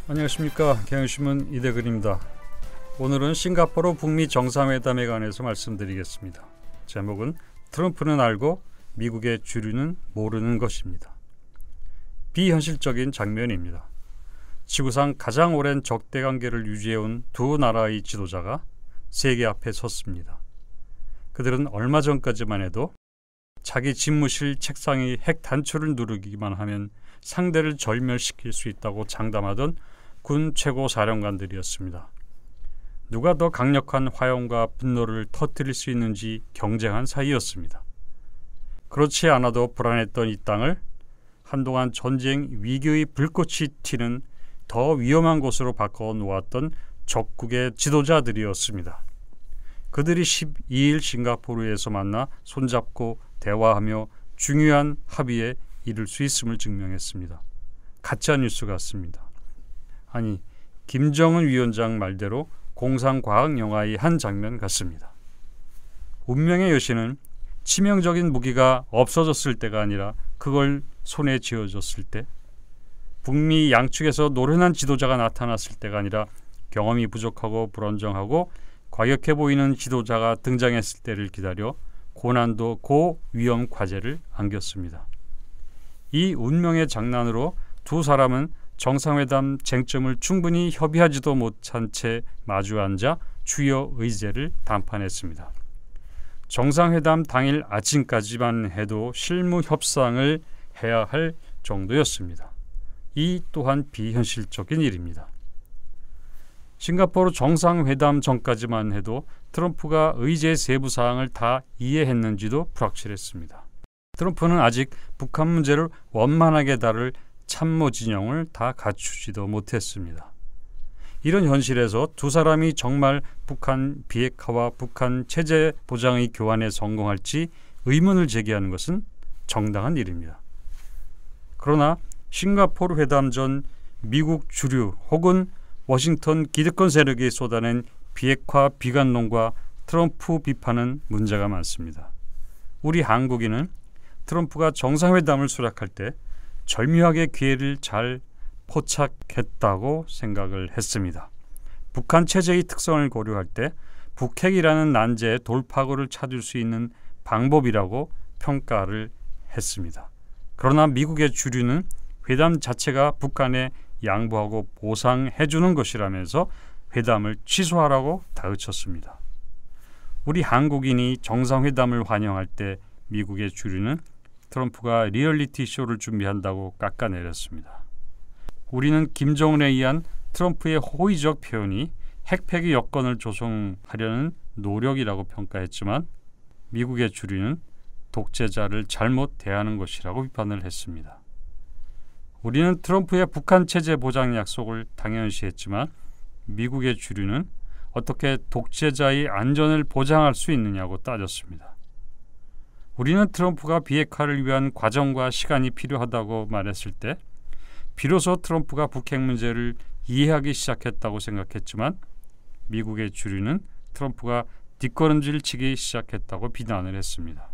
안녕하십니까. 경향신문 이대근입니다. 오늘은 싱가포르 북미 정상회담에 관해서 말씀드리겠습니다. 제목은 트럼프는 알고 미국의 주류는 모르는 것입니다. 비현실적인 장면입니다. 지구상 가장 오랜 적대관계를 유지해온 두 나라의 지도자가 세계 앞에 섰습니다. 그들은 얼마 전까지만 해도 자기 집무실 책상의 핵 단추를 누르기만 하면 상대를 절멸시킬 수 있다고 장담하던 군 최고 사령관들이었습니다. 누가 더 강력한 화염과 분노를 터뜨릴 수 있는지 경쟁한 사이였습니다. 그렇지 않아도 불안했던 이 땅을 한동안 전쟁 위기의 불꽃이 튀는 더 위험한 곳으로 바꿔 놓았던 적국의 지도자들이었습니다. 그들이 12일 싱가포르에서 만나 손잡고 대화하며 중요한 합의에 이를 수 있음을 증명했습니다. 가짜뉴스 같습니다. 아니, 김정은 위원장 말대로 공상과학 영화의 한 장면 같습니다. 운명의 여신은 치명적인 무기가 없어졌을 때가 아니라 그걸 손에 쥐어줬을 때, 북미 양측에서 노련한 지도자가 나타났을 때가 아니라 경험이 부족하고 불안정하고 과격해 보이는 지도자가 등장했을 때를 기다려 고난도 고위험 과제를 안겼습니다. 이 운명의 장난으로 두 사람은 정상회담 쟁점을 충분히 협의하지도 못한 채 마주 앉아 주요 의제를 담판했습니다. 정상회담 당일 아침까지만 해도 실무 협상을 해야 할 정도였습니다. 이 또한 비현실적인 일입니다. 싱가포르 정상회담 전까지만 해도 트럼프가 의제 세부 사항을 다 이해했는지도 불확실했습니다. 트럼프는 아직 북한 문제를 원만하게 다룰 참모 진영을 다 갖추지도 못했습니다. 이런 현실에서 두 사람이 정말 북한 비핵화와 북한 체제 보장의 교환에 성공할지 의문을 제기하는 것은 정당한 일입니다. 그러나 싱가포르 회담 전 미국 주류 혹은 워싱턴 기득권 세력이 쏟아낸 비핵화 비관론과 트럼프 비판은 문제가 많습니다. 우리 한국인은 트럼프가 정상회담을 수락할 때 절묘하게 기회를 잘 포착했다고 생각을 했습니다. 북한 체제의 특성을 고려할 때 북핵이라는 난제의 돌파구를 찾을 수 있는 방법이라고 평가를 했습니다. 그러나 미국의 주류는 회담 자체가 북한에 양보하고 보상해주는 것이라면서 회담을 취소하라고 다그쳤습니다. 우리 한국인이 정상회담을 환영할 때 미국의 주류는 트럼프가 리얼리티 쇼를 준비한다고 깎아내렸습니다. 우리는 김정은에 의한 트럼프의 호의적 표현이 핵폐기 여건을 조성하려는 노력이라고 평가했지만 미국의 주류는 독재자를 잘못 대하는 것이라고 비판을 했습니다. 우리는 트럼프의 북한 체제 보장 약속을 당연시했지만 미국의 주류는 어떻게 독재자의 안전을 보장할 수 있느냐고 따졌습니다. 우리는 트럼프가 비핵화를 위한 과정과 시간이 필요하다고 말했을 때 비로소 트럼프가 북핵 문제를 이해하기 시작했다고 생각했지만 미국의 주류는 트럼프가 뒷걸음질 치기 시작했다고 비난을 했습니다.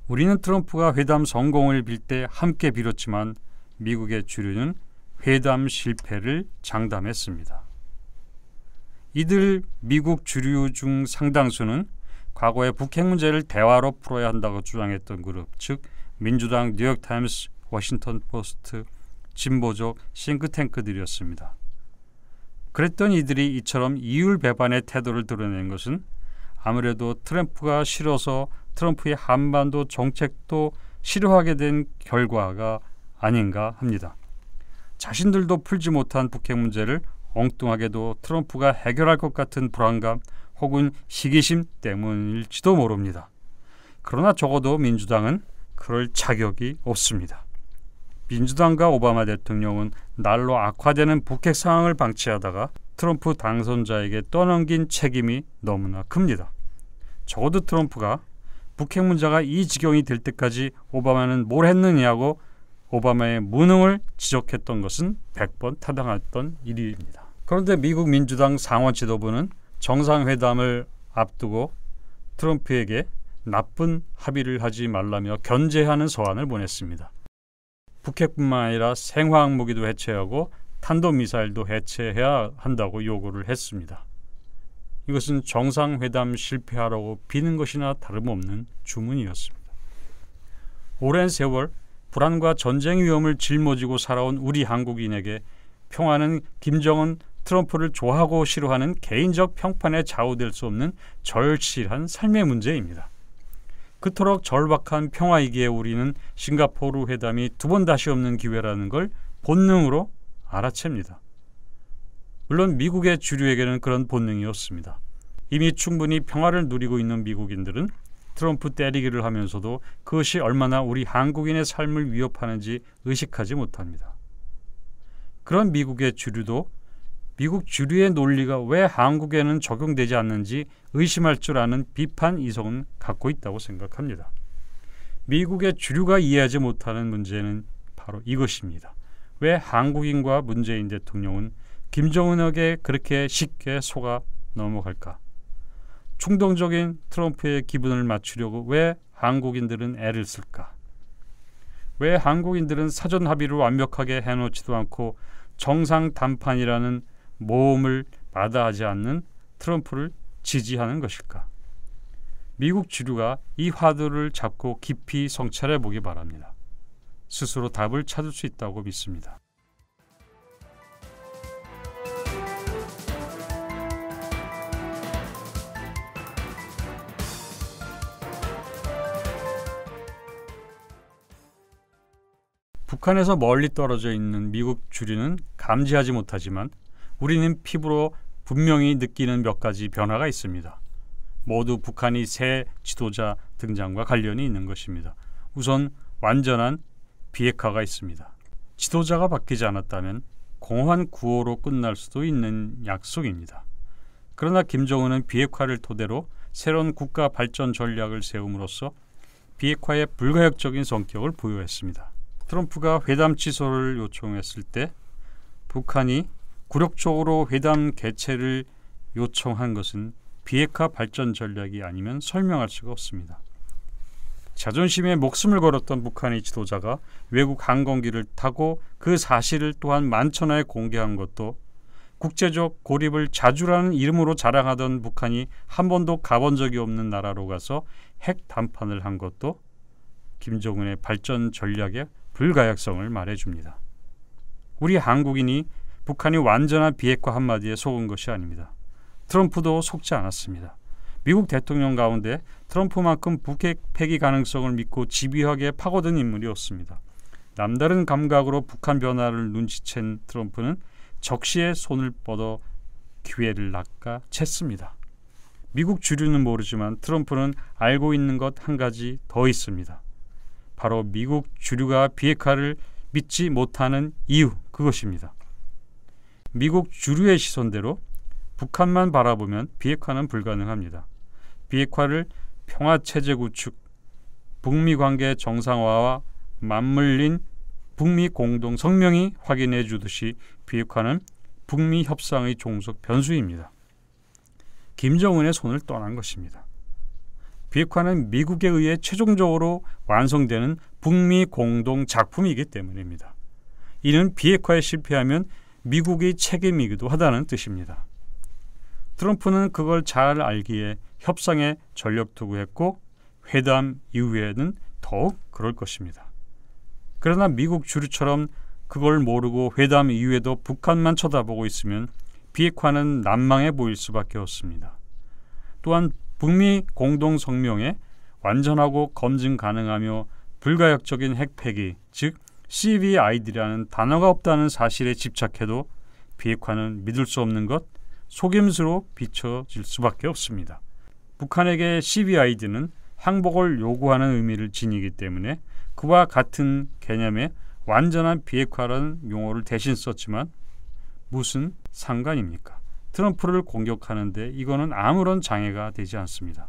우리는 트럼프가 회담 성공을 빌 때 함께 빌었지만 미국의 주류는 회담 실패를 장담했습니다. 이들 미국 주류 중 상당수는 과거에 북핵 문제를 대화로 풀어야 한다고 주장했던 그룹, 즉 민주당, 뉴욕타임스, 워싱턴 포스트, 진보적 싱크탱크들이었습니다. 그랬던 이들이 이처럼 이율배반의 태도를 드러낸 것은 아무래도 트럼프가 싫어서 트럼프의 한반도 정책도 싫어하게 된 결과가 아닌가 합니다. 자신들도 풀지 못한 북핵 문제를 엉뚱하게도 트럼프가 해결할 것 같은 불안감 혹은 시기심 때문일지도 모릅니다. 그러나 적어도 민주당은 그럴 자격이 없습니다. 민주당과 오바마 대통령은 날로 악화되는 북핵 상황을 방치하다가 트럼프 당선자에게 떠넘긴 책임이 너무나 큽니다. 적어도 트럼프가 북핵 문제가 이 지경이 될 때까지 오바마는 뭘 했느냐고 오바마의 무능을 지적했던 것은 100번 타당했던 일입니다. 그런데 미국 민주당 상원 지도부는 정상회담을 앞두고 트럼프에게 나쁜 합의를 하지 말라며 견제하는 서한을 보냈습니다. 북핵뿐만 아니라 생화학 무기도 해체하고 탄도미사일도 해체해야 한다고 요구를 했습니다. 이것은 정상회담 실패하라고 비는 것이나 다름없는 주문이었습니다. 오랜 세월 불안과 전쟁 위험을 짊어지고 살아온 우리 한국인에게 평화는 김정은, 트럼프를 좋아하고 싫어하는 개인적 평판에 좌우될 수 없는 절실한 삶의 문제입니다. 그토록 절박한 평화이기에 우리는 싱가포르 회담이 두 번 다시 없는 기회라는 걸 본능으로 알아챕니다. 물론 미국의 주류에게는 그런 본능이 없습니다. 이미 충분히 평화를 누리고 있는 미국인들은 트럼프 때리기를 하면서도 그것이 얼마나 우리 한국인의 삶을 위협하는지 의식하지 못합니다. 그런 미국의 주류도 미국 주류의 논리가 왜 한국에는 적용되지 않는지 의심할 줄 아는 비판 이성은 갖고 있다고 생각합니다. 미국의 주류가 이해하지 못하는 문제는 바로 이것입니다. 왜 한국인과 문재인 대통령은 김정은에게 그렇게 쉽게 속아 넘어갈까? 충동적인 트럼프의 기분을 맞추려고 왜 한국인들은 애를 쓸까? 왜 한국인들은 사전 합의를 완벽하게 해놓지도 않고 정상 담판이라는 모험을 마다하지 않는 트럼프를 지지하는 것일까? 미국 주류가 이 화두를 잡고 깊이 성찰해 보기 바랍니다. 스스로 답을 찾을 수 있다고 믿습니다. 북한에서 멀리 떨어져 있는 미국 주류는 감지하지 못하지만 우리는 피부로 분명히 느끼는 몇 가지 변화가 있습니다. 모두 북한이 새 지도자 등장과 관련이 있는 것입니다. 우선 완전한 비핵화가 있습니다. 지도자가 바뀌지 않았다면 공허한 구호로 끝날 수도 있는 약속입니다. 그러나 김정은은 비핵화를 토대로 새로운 국가 발전 전략을 세움으로써 비핵화의 불가역적인 성격을 부여했습니다. 트럼프가 회담 취소를 요청했을 때 북한이 굴욕적으로 회담 개최를 요청한 것은 비핵화 발전 전략이 아니면 설명할 수가 없습니다. 자존심에 목숨을 걸었던 북한의 지도자가 외국 항공기를 타고 그 사실을 또한 만천하에 공개한 것도 국제적 고립을 자주라는 이름으로 자랑하던 북한이 한 번도 가본 적이 없는 나라로 가서 핵 담판을 한 것도 김정은의 발전 전략의 불가역성을 말해줍니다. 우리 한국인이 북한이 완전한 비핵화 한마디에 속은 것이 아닙니다. 트럼프도 속지 않았습니다. 미국 대통령 가운데 트럼프만큼 북핵 폐기 가능성을 믿고 집요하게 파고든 인물이 없습니다. 남다른 감각으로 북한 변화를 눈치챈 트럼프는 적시에 손을 뻗어 기회를 낚아챘습니다. 미국 주류는 모르지만 트럼프는 알고 있는 것 한 가지 더 있습니다. 바로 미국 주류가 비핵화를 믿지 못하는 이유, 그것입니다. 미국 주류의 시선대로 북한만 바라보면 비핵화는 불가능합니다. 비핵화를 평화체제 구축, 북미 관계 정상화와 맞물린 북미 공동 성명이 확인해 주듯이 비핵화는 북미 협상의 종속 변수입니다. 김정은의 손을 떠난 것입니다. 비핵화는 미국에 의해 최종적으로 완성되는 북미 공동 작품이기 때문입니다. 이는 비핵화에 실패하면 미국의 책임이기도 하다는 뜻입니다. 트럼프는 그걸 잘 알기에 협상에 전력 투구했고 회담 이후에는 더욱 그럴 것입니다. 그러나 미국 주류처럼 그걸 모르고 회담 이후에도 북한만 쳐다보고 있으면 비핵화는 난망해 보일 수밖에 없습니다. 또한 북미 공동성명에 완전하고 검증 가능하며 불가역적인 핵폐기, 즉 CVID라는 단어가 없다는 사실에 집착해도 비핵화는 믿을 수 없는 것, 속임수로 비춰질 수밖에 없습니다. 북한에게 CVID는 항복을 요구하는 의미를 지니기 때문에 그와 같은 개념의 완전한 비핵화라는 용어를 대신 썼지만 무슨 상관입니까? 트럼프를 공격하는데 이거는 아무런 장애가 되지 않습니다.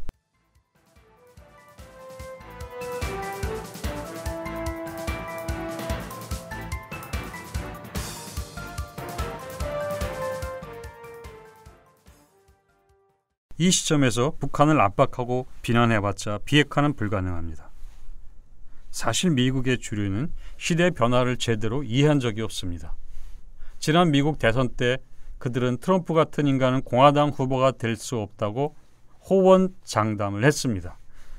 이 시점에서 북한을 압박하고 비난해봤자 비핵화는 불가능합니다. 사실 미국의 주류는 시대 변화를 제대로 이해한 적이 없습니다. 지난 미국 대선 때 그들은 트럼프 같은 인간은 공화당 후보가 될 수 없다고 호언장담을 했습니다.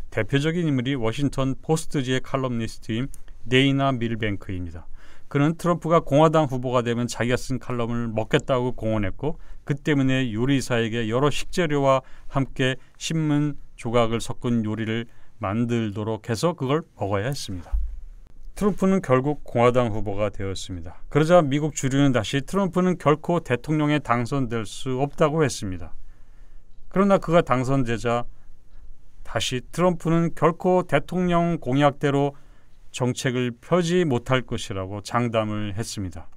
대표적인 인물이 워싱턴 포스트지의 칼럼니스트인 데이나 밀뱅크입니다. 그는 트럼프가 공화당 후보가 되면 자기가 쓴 칼럼을 먹겠다고 공언했고 그 때문에 요리사에게 여러 식재료와 함께 신문 조각을 섞은 요리를 만들도록 해서 그걸 먹어야 했습니다. 트럼프는 결국 공화당 후보가 되었습니다. 그러자 미국 주류는 다시 트럼프는 결코 대통령에 당선될 수 없다고 했습니다. 그러나 그가 당선되자 다시 트럼프는 결코 대통령 공약대로 정책을 펴지 못할 것이라고 장담을 했습니다.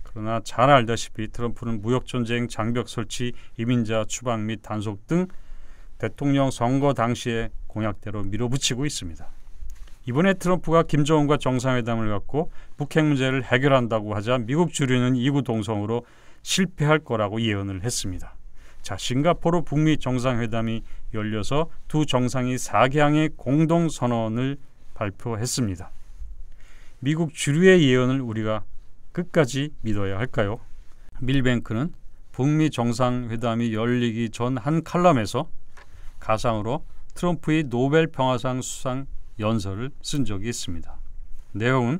그러나 잘 알다시피 트럼프는 무역전쟁, 장벽 설치, 이민자 추방 및 단속 등 대통령 선거 당시의 공약대로 밀어붙이고 있습니다. 이번에 트럼프가 김정은과 정상회담을 갖고 북핵 문제를 해결한다고 하자 미국 주류는 이구동성으로 실패할 거라고 예언을 했습니다. 자, 싱가포르 북미 정상회담이 열려서 두 정상이 4개항의 공동선언을 발표했습니다. 미국 주류의 예언을 우리가 끝까지 믿어야 할까요? 밀뱅크는 북미 정상회담이 열리기 전 한 칼럼에서 가상으로 트럼프의 노벨 평화상 수상 연설을 쓴 적이 있습니다. 내용은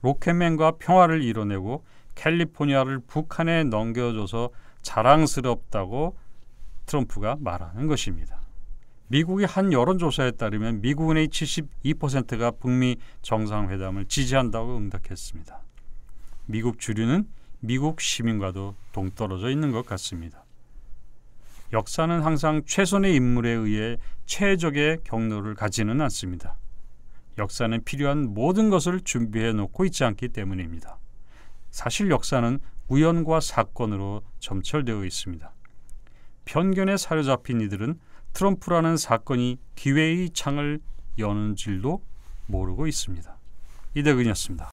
로켓맨과 평화를 이뤄내고 캘리포니아를 북한에 넘겨줘서 자랑스럽다고 트럼프가 말하는 것입니다. 미국의 한 여론조사에 따르면 미국인의 72%가 북미 정상회담을 지지한다고 응답했습니다. 미국 주류는 미국 시민과도 동떨어져 있는 것 같습니다. 역사는 항상 최선의 인물에 의해 최적의 경로를 가지는 않습니다. 역사는 필요한 모든 것을 준비해 놓고 있지 않기 때문입니다. 사실 역사는 우연과 사건으로 점철되어 있습니다. 편견에 사로잡힌 이들은 트럼프라는 사건이 기회의 창을 여는 줄도 모르고 있습니다. 이대근이었습니다.